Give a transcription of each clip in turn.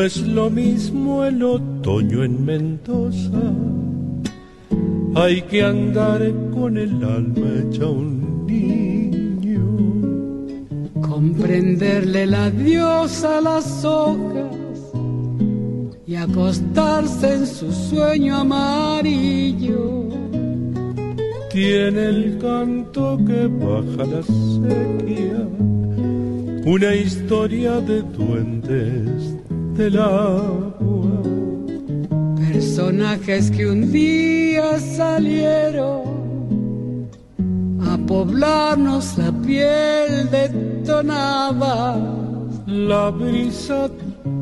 es lo mismo el otoño en Mendoza. Hay que andar con el alma hecha un niño. Comprenderle la diosa a las hojas y acostarse en su sueño amarillo. Tiene el canto que baja la sequía, una historia de duendes del agua. Personajes que un día salieron a poblarnos la piel de tonabas. La brisa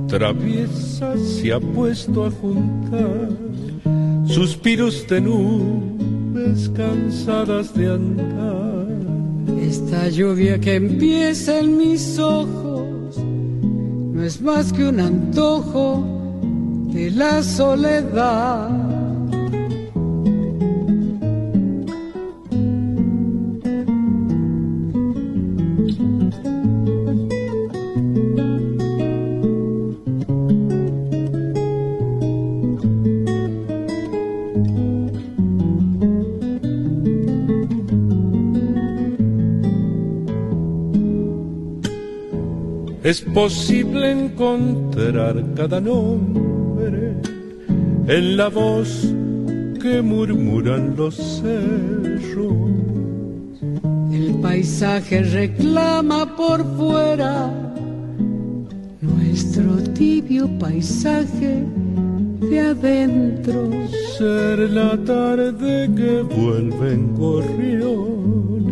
traviesa se ha puesto a juntar suspiros de nubes cansadas de andar. Esta lluvia que empieza en mis ojos no es más que un antojo de la soledad. Es posible encontrar cada nombre en la voz que murmuran los cerros. El paisaje reclama por fuera nuestro tibio paisaje de adentro. Ser la tarde que vuelven gorriones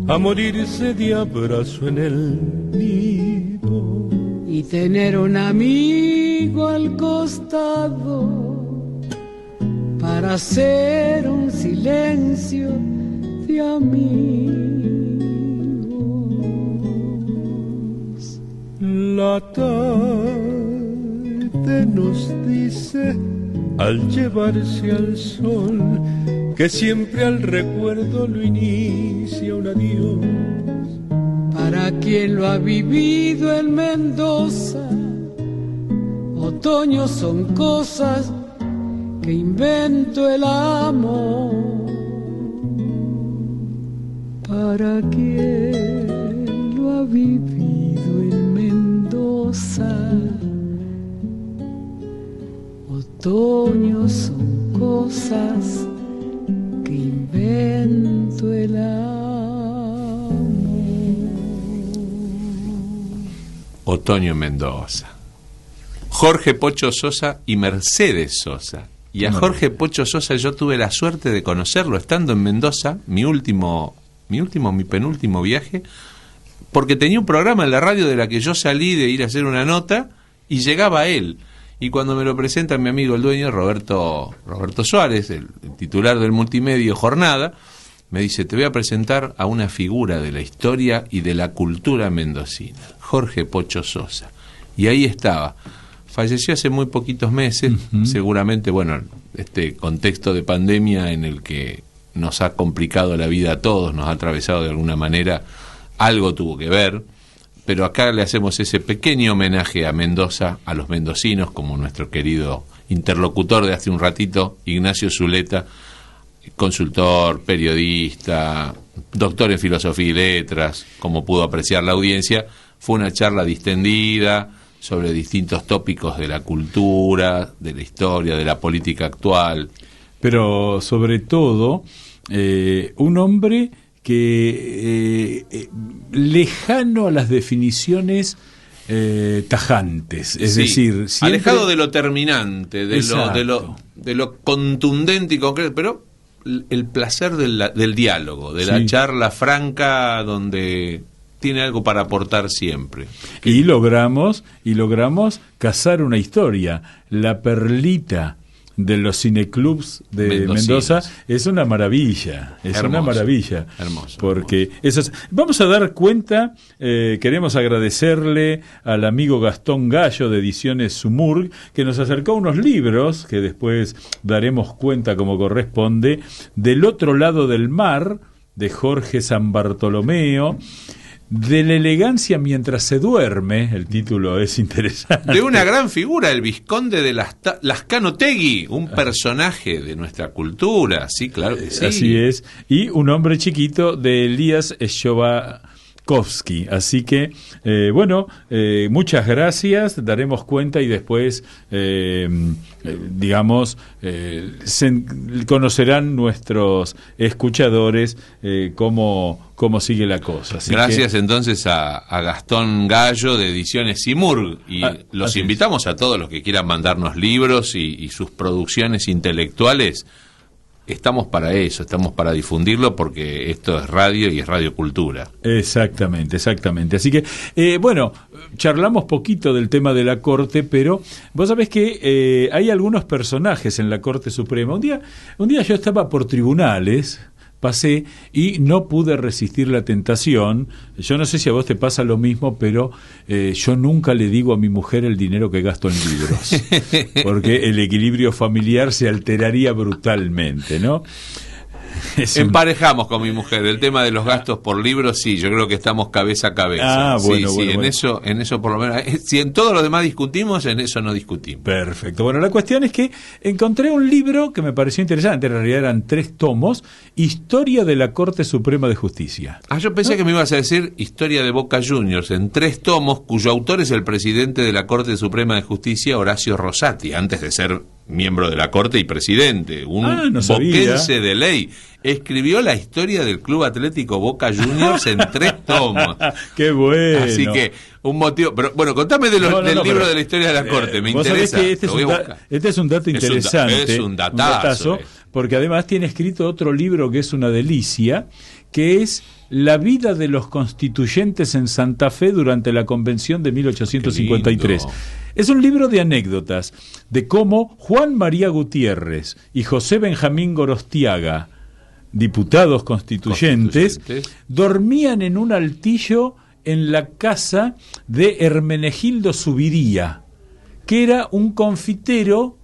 a morirse de abrazo en el nido. Y tener un amigo al costado para hacer un silencio de amigos. La tarde nos dice al llevarse al sol que siempre al recuerdo lo inicia un adiós. Para quien lo ha vivido en Mendoza, otoños son cosas que inventó el amor. Para quien lo ha vivido en Mendoza, otoños son cosas que inventó el amor. Otoño en Mendoza. Jorge Pocho Sosa y Mercedes Sosa. Y a Jorge Pocho Sosa yo tuve la suerte de conocerlo estando en Mendoza, mi penúltimo viaje, porque tenía un programa en la radio de la que yo salí de ir a hacer una nota y llegaba él. Y cuando me lo presenta mi amigo el dueño, Roberto Suárez, el titular del multimedio Jornada, me dice: te voy a presentar a una figura de la historia y de la cultura mendocina, Jorge Pocho Sosa. Y ahí estaba. Falleció hace muy poquitos meses, seguramente, bueno, este contexto de pandemia en el que nos ha complicado la vida a todos, nos ha atravesado de alguna manera, algo tuvo que ver, pero acá le hacemos ese pequeño homenaje a Mendoza, a los mendocinos, como nuestro querido interlocutor de hace un ratito, Ignacio Zuleta, consultor, periodista, doctor en filosofía y letras, como pudo apreciar la audiencia. Fue una charla distendida sobre distintos tópicos de la cultura, de la historia, de la política actual. Pero sobre todo, un hombre que lejano a las definiciones tajantes, es decir, siempre alejado de lo terminante, de lo contundente y concreto, pero el placer del diálogo, de la charla franca donde tiene algo para aportar siempre. Y logramos cazar una historia, la perlita de los cineclubs de Mendoza es una maravilla, una maravilla. Hermoso. Porque vamos a dar cuenta, queremos agradecerle al amigo Gastón Gallo de Ediciones Sumurg, que nos acercó unos libros, que después daremos cuenta como corresponde, Del otro lado del mar, de Jorge San Bartolomeo, de la elegancia mientras se duerme, el título es interesante. De una gran figura, el Vizconde de Lascano Tegui, un personaje de nuestra cultura, sí, claro que sí. Así es, y Un hombre chiquito de Elías Shobakovsky. Así que, muchas gracias, daremos cuenta y después, conocerán nuestros escuchadores cómo sigue la cosa. Así gracias entonces a Gastón Gallo de Ediciones Simurg, y los invitamos a todos los que quieran mandarnos libros y sus producciones intelectuales. Estamos para eso, estamos para difundirlo, porque esto es radio y es radiocultura. Exactamente. Así que, charlamos poquito del tema de la Corte, pero vos sabés que hay algunos personajes en la Corte Suprema. Un día yo estaba por tribunales, pasé y no pude resistir la tentación. Yo no sé si a vos te pasa lo mismo, pero yo nunca le digo a mi mujer el dinero que gasto en libros, porque el equilibrio familiar se alteraría brutalmente, ¿no? Emparejamos con mi mujer el tema de los gastos por libros, sí, yo creo que estamos cabeza a cabeza. En eso por lo menos, si en todo lo demás discutimos, en eso no discutimos. Perfecto. Bueno, la cuestión es que encontré un libro que me pareció interesante, en realidad eran 3 tomos, Historia de la Corte Suprema de Justicia. Yo pensé que me ibas a decir Historia de Boca Juniors, en 3 tomos, cuyo autor es el presidente de la Corte Suprema de Justicia, Horacio Rosati, antes de ser miembro de la Corte y presidente, un boquense de ley. Escribió la historia del Club Atlético Boca Juniors en 3 tomos. ¡Qué bueno! Así que, un motivo... Pero bueno, contame del libro de la historia de la Corte, me interesa. Que este es un dato interesante. Es un datazo. Porque además tiene escrito otro libro que es una delicia, que es La vida de los constituyentes en Santa Fe durante la Convención de 1853. Es un libro de anécdotas de cómo Juan María Gutiérrez y José Benjamín Gorostiaga, diputados constituyentes, dormían en un altillo en la casa de Hermenegildo Subiría, que era un confitero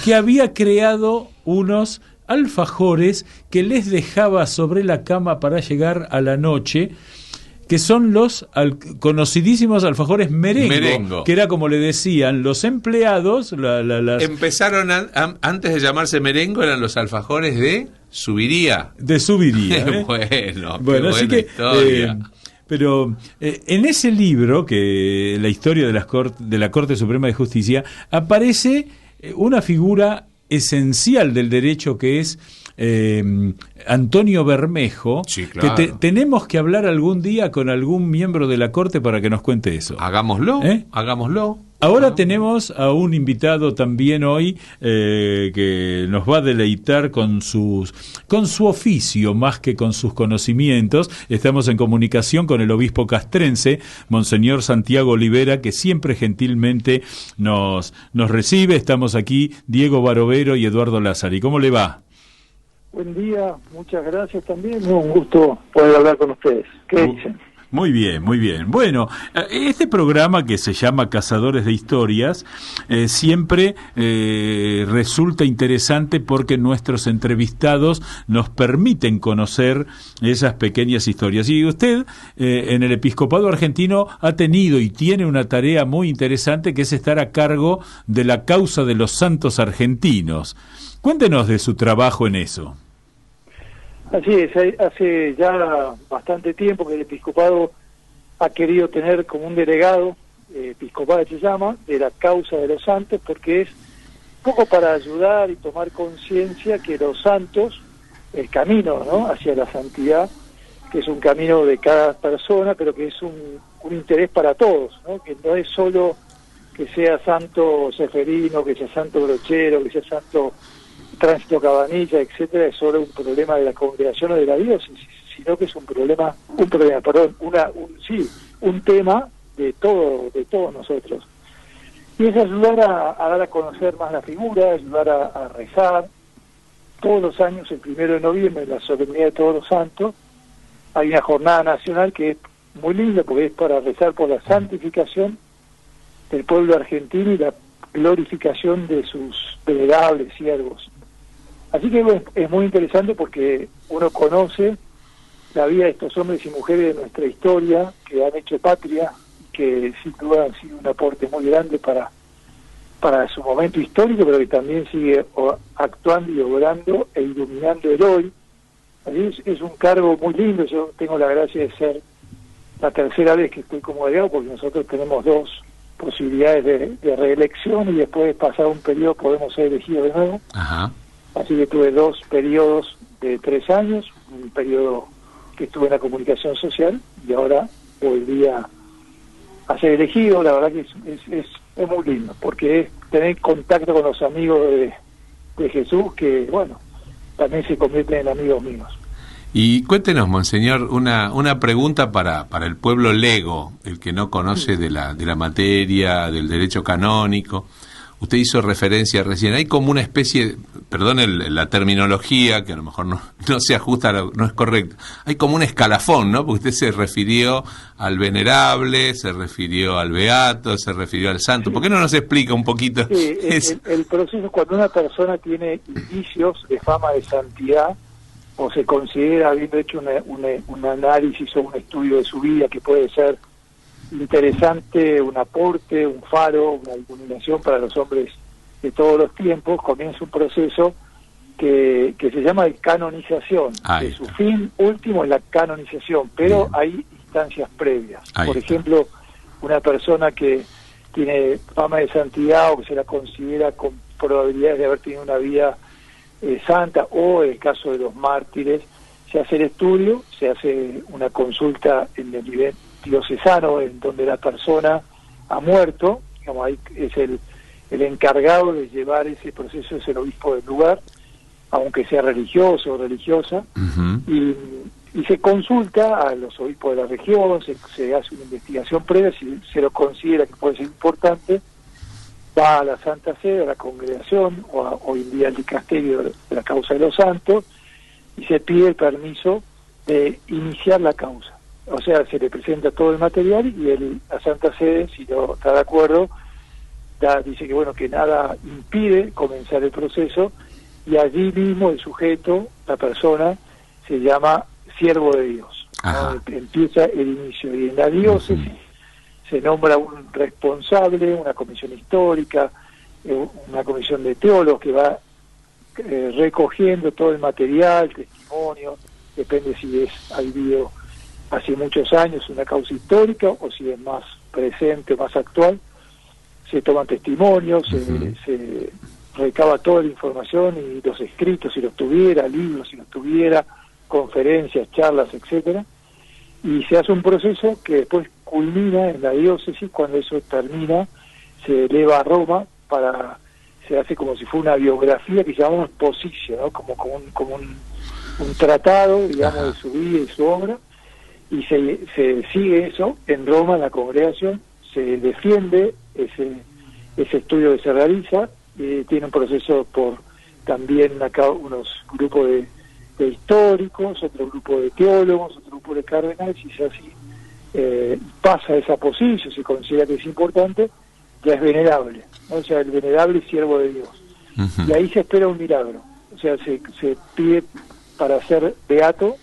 que había creado unos alfajores que les dejaba sobre la cama para llegar a la noche, que son los conocidísimos alfajores merengo, que era como le decían los empleados. Empezaron antes de llamarse merengo, eran los alfajores de Subiría. De Subiría. Bueno, así que... Pero en ese libro, que la historia de la Corte Suprema de Justicia, aparece una figura esencial del derecho que es Antonio Bermejo. Sí, claro. Que tenemos que hablar algún día con algún miembro de la Corte para que nos cuente eso. Hagámoslo. Ahora tenemos a un invitado también hoy que nos va a deleitar con su oficio más que con sus conocimientos. Estamos en comunicación con el obispo castrense, Monseñor Santiago Olivera, que siempre gentilmente nos recibe. Estamos aquí Diego Barovero y Eduardo Lázari. ¿Cómo le va? Buen día, muchas gracias también. Un gusto poder hablar con ustedes. ¿Qué dicen? Muy bien, muy bien. Bueno, este programa que se llama Cazadores de Historias siempre resulta interesante porque nuestros entrevistados nos permiten conocer esas pequeñas historias. Y usted en el Episcopado Argentino ha tenido y tiene una tarea muy interesante, que es estar a cargo de la causa de los santos argentinos. Cuéntenos de su trabajo en eso. Así es, hace ya bastante tiempo que el episcopado ha querido tener como un delegado, episcopal se llama, de la causa de los santos, porque es un poco para ayudar y tomar conciencia que los santos, el camino, ¿no?, hacia la santidad, que es un camino de cada persona, pero que es un interés para todos, ¿no?, que no es solo que sea santo Seferino, que sea santo Brochero, que sea santo Tránsito Cabanilla, etcétera, es solo un problema de la congregación o de la diócesis, sino que es un tema de todos nosotros. Y es ayudar a dar a conocer más la figura, ayudar a rezar. Todos los años, el 1 de noviembre, en la solemnidad de Todos los Santos, hay una jornada nacional que es muy linda, porque es para rezar por la santificación del pueblo argentino y la glorificación de sus venerables siervos. Así que es muy interesante porque uno conoce la vida de estos hombres y mujeres de nuestra historia que han hecho patria, que sin duda han sido un aporte muy grande para su momento histórico, pero que también sigue actuando y obrando e iluminando el hoy. Así es un cargo muy lindo. Yo tengo la gracia de ser la tercera vez que estoy como delegado, porque nosotros tenemos 2 posibilidades de reelección y después de pasar un periodo podemos ser elegidos de nuevo. Ajá. Así que tuve 2 periodos de 3 años, un periodo que estuve en la comunicación social y ahora volví a ser elegido. La verdad que es muy lindo, porque es tener contacto con los amigos de Jesús, que bueno, también se convierten en amigos míos. Y cuéntenos, monseñor, una pregunta para el pueblo lego, el que no conoce de la materia, del derecho canónico. Usted hizo referencia recién, hay como una especie, perdón la terminología, que a lo mejor no se ajusta, no es correcto, hay como un escalafón, ¿no? Porque usted se refirió al venerable, se refirió al beato, se refirió al santo. Sí. ¿Por qué no nos explica un poquito? Sí, el proceso, cuando una persona tiene indicios de fama de santidad, o se considera, habiendo hecho un análisis o un estudio de su vida que puede ser interesante, un aporte, un faro, una iluminación para los hombres de todos los tiempos, comienza un proceso que se llama de canonización. Que su fin último es la canonización, pero hay instancias previas. Por ejemplo, una persona que tiene fama de santidad o que se la considera con probabilidades de haber tenido una vida santa, o en el caso de los mártires, se hace el estudio, se hace una consulta en el nivel diocesano, en donde la persona ha muerto, digamos, ahí es el encargado de llevar ese proceso, es el obispo del lugar, aunque sea religioso o religiosa, y se consulta a los obispos de la región, se hace una investigación previa, si se lo considera que puede ser importante, va a la Santa Sede, a la congregación, o hoy en día al dicasterio de la causa de los santos, y se pide el permiso de iniciar la causa. O sea, se le presenta todo el material y la Santa Sede, si no está de acuerdo, dice que bueno, que nada impide comenzar el proceso, y allí mismo el sujeto, la persona, se llama siervo de Dios, ¿no? Empieza el inicio, y en la diócesis se nombra un responsable, una comisión histórica, una comisión de teólogos que va recogiendo todo el material, testimonio, depende si ha vivido hace muchos años una causa histórica o si es más presente, más actual. Se toman testimonios, se recaba toda la información y los escritos si los tuviera, libros si los tuviera, conferencias, charlas, etcétera, y se hace un proceso que después culmina en la diócesis. Cuando eso termina, se eleva a Roma se hace como si fuera una biografía que llamamos posicio, ¿no? como un tratado, digamos, de su vida y su obra, y se sigue eso en Roma, en la congregación, se defiende ese estudio que se realiza, tiene un proceso por también acá unos grupos de históricos, otro grupo de teólogos, otro grupo de cardenales, y se así pasa esa posición, se considera que es importante, ya es venerable, ¿no? O sea, el venerable es siervo de Dios. Y ahí se espera un milagro, o sea, se pide para ser beato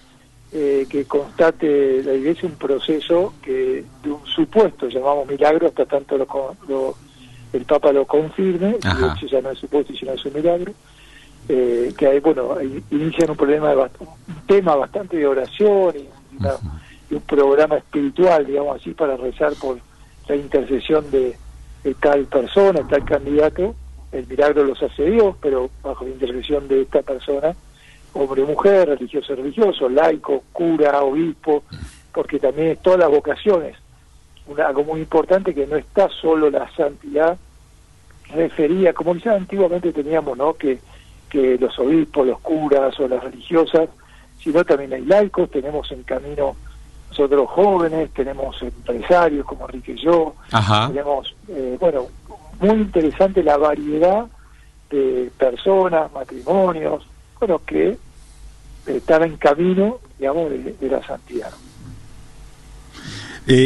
que constate la Iglesia un proceso de un supuesto, llamamos milagro, hasta tanto el Papa lo confirme, y de hecho ya no es supuesto, sino es un milagro, que hay, bueno, inician un tema bastante de oración y un programa espiritual, digamos así, para rezar por la intercesión de tal persona, tal candidato. El milagro los hace Dios, pero bajo la intercesión de esta persona, hombre o mujer, religioso, laico, cura, obispo, porque también es todas las vocaciones. Algo muy importante, que no está solo la santidad referida, como quizás antiguamente teníamos, ¿no? Que los obispos, los curas o las religiosas, sino también hay laicos, tenemos en camino nosotros jóvenes, tenemos empresarios como Enrique y yo, tenemos, muy interesante la variedad de personas, matrimonios, que están en camino, digamos, de la santidad.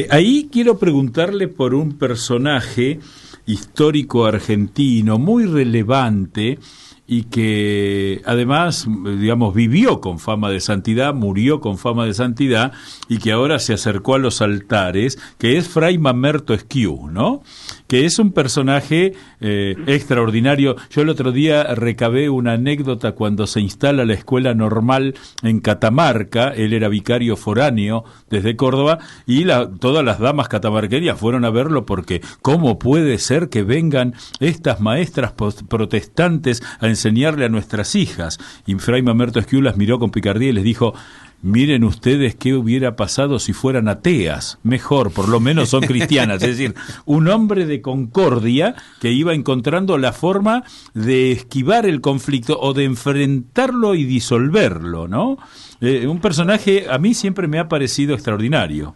Ahí quiero preguntarle por un personaje histórico argentino muy relevante y que además, digamos, vivió con fama de santidad, murió con fama de santidad y que ahora se acercó a los altares, que es Fray Mamerto Esquiú, ¿no? Que es un personaje extraordinario. Yo el otro día recabé una anécdota cuando se instala la escuela normal en Catamarca. Él era vicario foráneo desde Córdoba y todas las damas catamarqueñas fueron a verlo porque ¿cómo puede ser que vengan estas maestras protestantes a enseñarle a nuestras hijas? Y Fray Mamerto Esquiú las miró con picardía y les dijo: miren ustedes qué hubiera pasado si fueran ateas. Mejor, por lo menos son cristianas. Es decir, un hombre de concordia que iba encontrando la forma de esquivar el conflicto o de enfrentarlo y disolverlo, ¿no? Un personaje a mí siempre me ha parecido extraordinario.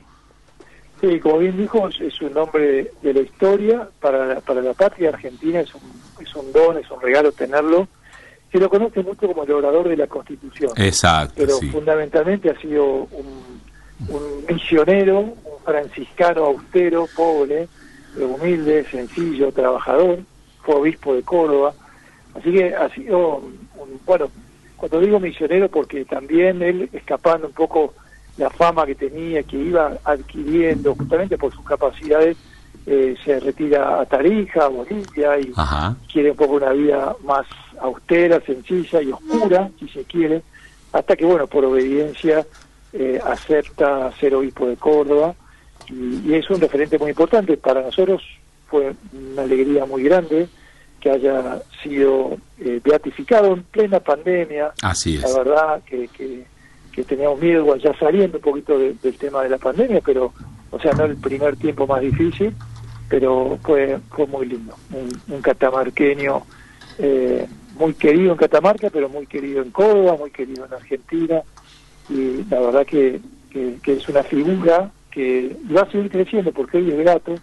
Sí, como bien dijo, es un hombre de la historia. Para la patria argentina es un don, es un regalo tenerlo. Se lo conoce mucho como el orador de la Constitución. Exacto. Pero sí. Fundamentalmente ha sido un misionero, un franciscano austero, pobre, humilde, sencillo, trabajador. Fue obispo de Córdoba. Así que ha sido bueno, cuando digo misionero, porque también él, escapando un poco la fama que tenía, que iba adquiriendo justamente por sus capacidades, se retira a Tarija, a Bolivia, y quiere un poco una vida más austera, sencilla y oscura, si se quiere, hasta que, bueno, por obediencia acepta ser obispo de Córdoba, y es un referente muy importante. Para nosotros fue una alegría muy grande que haya sido beatificado en plena pandemia. Así es. La verdad que teníamos miedo, ya saliendo un poquito del tema de la pandemia, pero, o sea, no el primer tiempo más difícil, pero fue muy lindo. Un catamarqueño muy querido en Catamarca, pero muy querido en Córdoba, muy querido en Argentina, y la verdad que es una figura que va a seguir creciendo porque hoy es grato,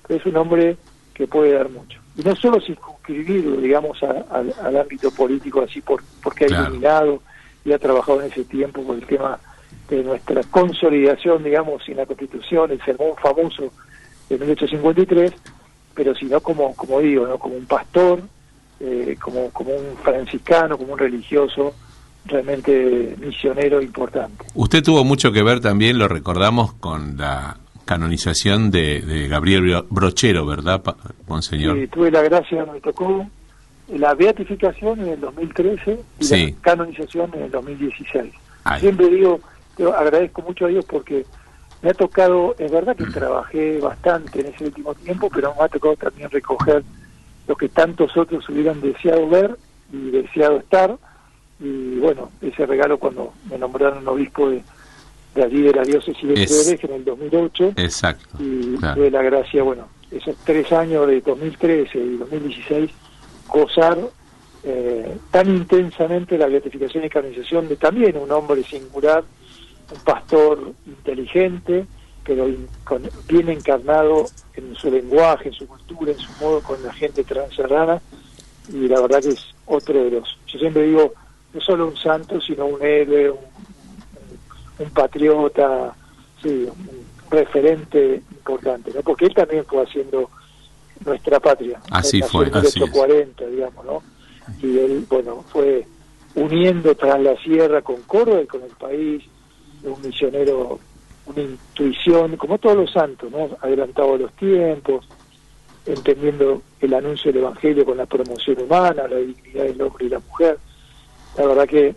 pero es un hombre que puede dar mucho. Y no solo circunscribirlo, digamos, al ámbito político, así porque ha iluminado y ha trabajado en ese tiempo por el tema de nuestra consolidación, digamos, sin la Constitución, el sermón famoso de 1853, pero sino como digo, ¿no? Como un pastor, como un franciscano, como un religioso, realmente misionero importante. Usted tuvo mucho que ver también, lo recordamos, con la canonización de Gabriel Brochero, ¿verdad, monseñor? Sí, tuve la gracia, me tocó la beatificación en el 2013 y la canonización en el 2016. Ay. Siempre digo, yo agradezco mucho a Dios porque me ha tocado, es verdad que trabajé bastante en ese último tiempo, pero me ha tocado también recoger lo que tantos otros hubieran deseado ver y deseado estar, y bueno, ese regalo cuando me nombraron obispo de allí de la diócesis de Treleje en el 2008. Exacto. Y tuve la gracia, bueno, esos 3 años de 2013 y 2016, gozar tan intensamente la beatificación y canonización de también un hombre singular, un pastor inteligente, pero bien encarnado en su lenguaje, en su cultura, en su modo con la gente transerrana, y la verdad que es otro de los, yo siempre digo, no solo un santo, sino un héroe, un patriota, sí, un referente importante, ¿no? Porque él también fue haciendo nuestra patria. Así fue, en 1840, digamos, ¿no? Y él, bueno, fue uniendo tras la sierra con Córdoba y con el país, un misionero, una intuición, como todos los santos, ¿no? Adelantado a los tiempos, entendiendo el anuncio del Evangelio con la promoción humana, la dignidad del hombre y la mujer. La verdad que,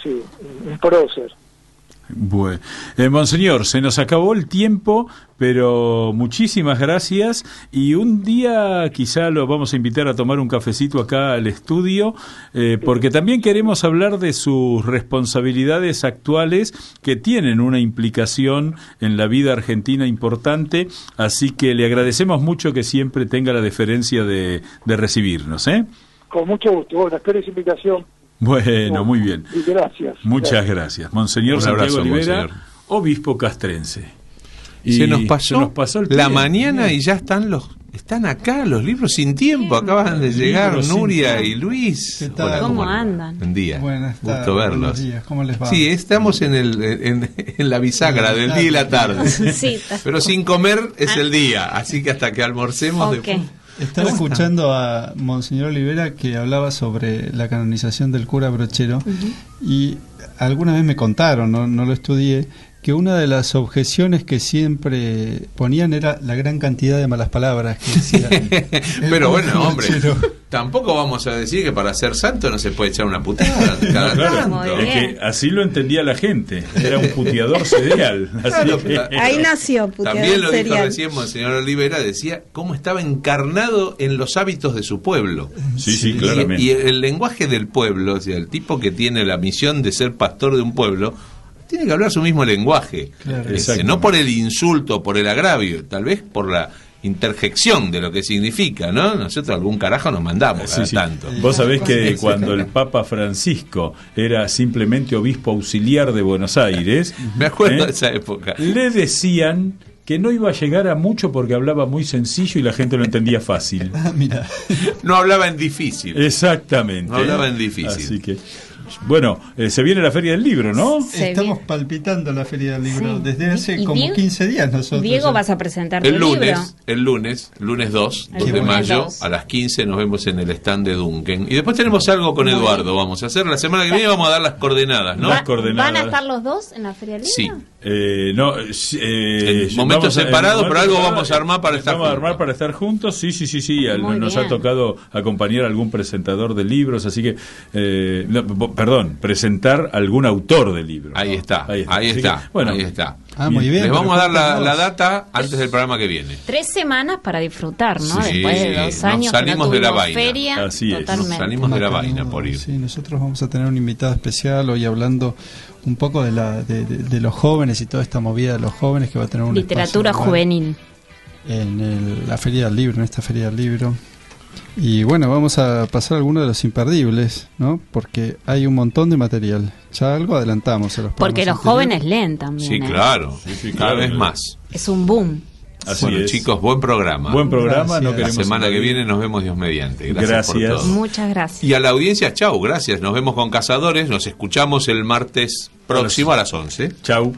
sí, un prócer. Bueno, monseñor, se nos acabó el tiempo, pero muchísimas gracias, y un día quizá lo vamos a invitar a tomar un cafecito acá al estudio, porque también queremos hablar de sus responsabilidades actuales que tienen una implicación en la vida argentina importante, así que le agradecemos mucho que siempre tenga la deferencia de recibirnos, ¿eh? Con mucho gusto. Bueno, espero esa invitación. Bueno, muy bien. Y gracias. Muchas gracias. Monseñor Santiago Olivera, monseñor. Obispo castrense. Y se nos pasó el la mañana y ya están acá los libros sin tiempo. Acaban de llegar Nuria y Luis. Hola, ¿cómo andan? Buen día. Buenas tardes. Gusto verlos. Buenos días. ¿Cómo les va? Sí, estamos en la bisagra del día y la tarde. Sí, pero sin comer es el día, así que hasta que almorcemos. Okay. Estaba escuchando a Monseñor Olivera que hablaba sobre la canonización del cura Brochero, y alguna vez me contaron, no lo estudié, que una de las objeciones que siempre ponían era la gran cantidad de malas palabras que decía. Pero bueno, hombre, tampoco vamos a decir que para ser santo no se puede echar una puteada cada tanto. Es que así lo entendía la gente, era un puteador serial. Ahí nació puteador También lo dijo serial. recién Monseñor Olivera, decía cómo estaba encarnado en los hábitos de su pueblo. Sí, claramente. Y el lenguaje del pueblo, o sea, el tipo que tiene la misión de ser pastor de un pueblo, tiene que hablar su mismo lenguaje. Claro. No por el insulto, por el agravio, tal vez por la interjección de lo que significa, ¿no? Nosotros algún carajo nos mandamos cada tanto. Vos sabés que cuando el Papa Francisco era simplemente obispo auxiliar de Buenos Aires, me acuerdo de esa época, le decían que no iba a llegar a mucho porque hablaba muy sencillo y la gente lo entendía fácil. Mira. No hablaba en difícil. Exactamente. No hablaba en difícil. Así que, bueno, se viene la Feria del Libro, ¿no? Estamos palpitando la Feria del Libro desde hace como Diego, 15 días nosotros. Diego, vas a presentar tu el libro. lunes 2 El de lunes mayo 2. a las 15 nos vemos en el stand de Duncan. Y después tenemos algo con Eduardo, vamos a hacer. La semana que viene vamos a dar las coordenadas, ¿no? Las coordenadas. ¿Van a estar los dos en la Feria del Sí. Libro? En momentos separados, pero algo vamos a armar para estar Vamos a juntos. armar para estar juntos, sí. Muy Nos bien. ha tocado acompañar a algún presentador de libros, así que, presentar algún autor de libros. Ahí ¿no? está. Así que, bueno, ahí está. Muy bien. Les vamos a dar pero la data antes del programa que viene. 3 semanas para disfrutar, ¿no? Sí, Después de 2 nos años salimos que no de la tuvimos vaina. feria, Así es, nos totalmente. salimos de la Macanudo, vaina por ir. Sí, nosotros vamos a tener un invitado especial hoy hablando un poco de los jóvenes y toda esta movida de los jóvenes que va a tener un Literatura espacio igual juvenil. en la Feria del Libro, en esta Feria del Libro. Y bueno, vamos a pasar algunos de los imperdibles, ¿no? Porque hay un montón de material. Ya algo adelantamos. En los Porque los programas jóvenes anteriores. leen también. Sí, claro. Cada claro. vez más. Es un boom. así Bueno, es. chicos, buen programa. Buen programa, Gracias. no La queremos semana que invadir. viene nos vemos Dios mediante. Gracias. por Gracias. todo. Muchas gracias. Y a la audiencia, chau, gracias. Nos vemos con Cazadores. Nos escuchamos el martes próximo a las 11. Chau.